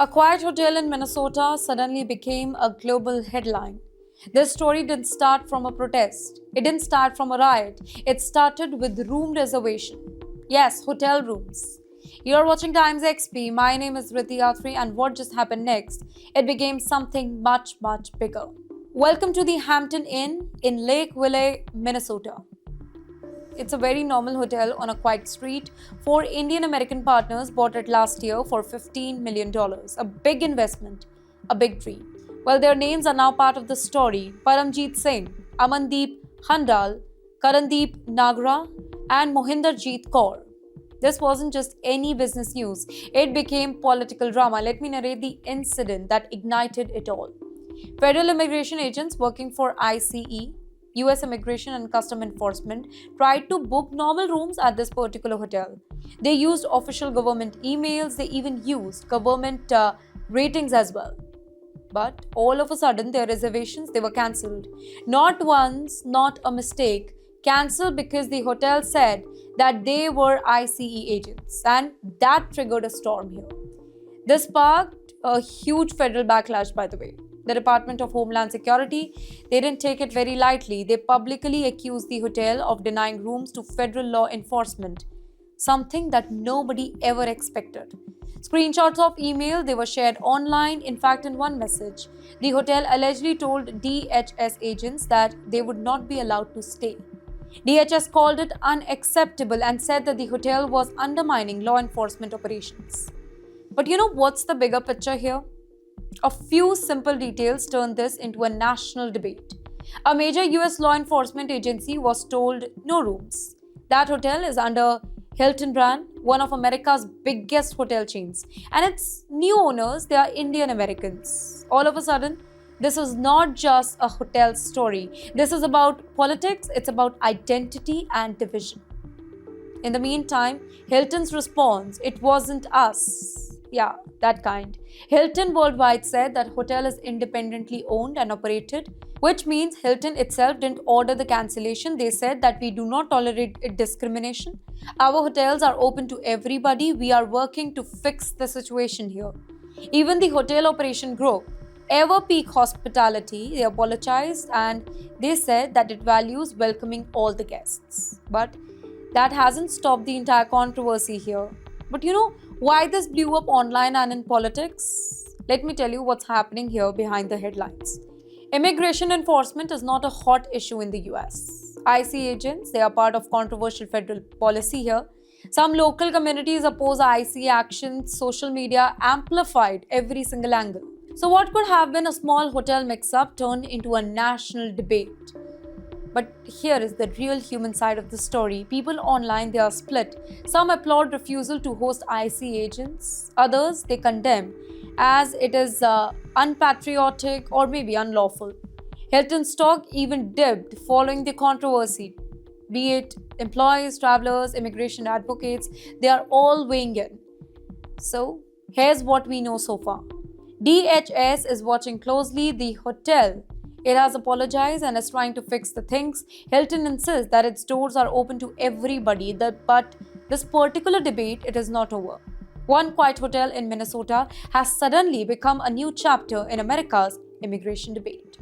A quiet hotel in Minnesota suddenly became a global headline. This story didn't start from a protest. It didn't start from a riot. It started with room reservation. Yes, hotel rooms. You're watching Times XP. My name is Rithi Athri, and what just happened next? It became something much, much bigger. Welcome to the Hampton Inn in Lakeville, Minnesota. It's a very normal hotel on a quiet street. Four Indian American partners bought it last year for $15 million. A big investment, a big dream. Well, their names are now part of the story. Paramjeet Singh, Amandeep Handal, Karandeep Nagra, and Mohinderjeet Kaur. This wasn't just any business news, it became political drama. Let me narrate the incident that ignited it all. Federal immigration agents working for ICE, US Immigration and Custom Enforcement, tried to book normal rooms at this particular hotel. They used official government emails, they even used government ratings as well. But all of a sudden, their reservations, they were cancelled. Not once, not a mistake. Cancelled because the hotel said that they were ICE agents, and that triggered a storm here. This sparked a huge federal backlash, by the way. The Department of Homeland Security, they didn't take it very lightly. They publicly accused the hotel of denying rooms to federal law enforcement, something that nobody ever expected. Screenshots of email, they were shared online. In fact, in one message, the hotel allegedly told DHS agents that they would not be allowed to stay. DHS called it unacceptable and said that the hotel was undermining law enforcement operations. But you know what's the bigger picture here? A few simple details turned this into a national debate. A major US law enforcement agency was told no rooms. That hotel is under Hilton brand, one of America's biggest hotel chains. And its new owners, they are Indian Americans. All of a sudden, this is not just a hotel story. This is about politics, it's about identity and division. In the meantime, Hilton's response, it wasn't us. Yeah, that kind. Hilton Worldwide said that hotel is independently owned and operated, which means Hilton itself didn't order the cancellation. They said that we do not tolerate discrimination. Our hotels are open to everybody. We are working to fix the situation here. Even the hotel operation group, Everpeak Hospitality, they apologized and they said that it values welcoming all the guests. But that hasn't stopped the entire controversy here. But you know why this blew up online and in politics? Let me tell you what's happening here behind the headlines. Immigration enforcement is not a hot issue in the US. IC agents, they are part of controversial federal policy here. Some local communities oppose IC actions, social media amplified every single angle. So what could have been a small hotel mix-up turned into a national debate? But here is the real human side of the story. People online, they are split. Some applaud refusal to host IC agents. Others, they condemn as it is unpatriotic or maybe unlawful. Hilton stock even dipped following the controversy. Be it employees, travelers, immigration advocates, they are all weighing in. So, here's what we know so far. DHS is watching closely. The hotel, it has apologized and is trying to fix the things. Hilton insists that its doors are open to everybody, but this particular debate, it is not over. One quiet hotel in Minnesota has suddenly become a new chapter in America's immigration debate.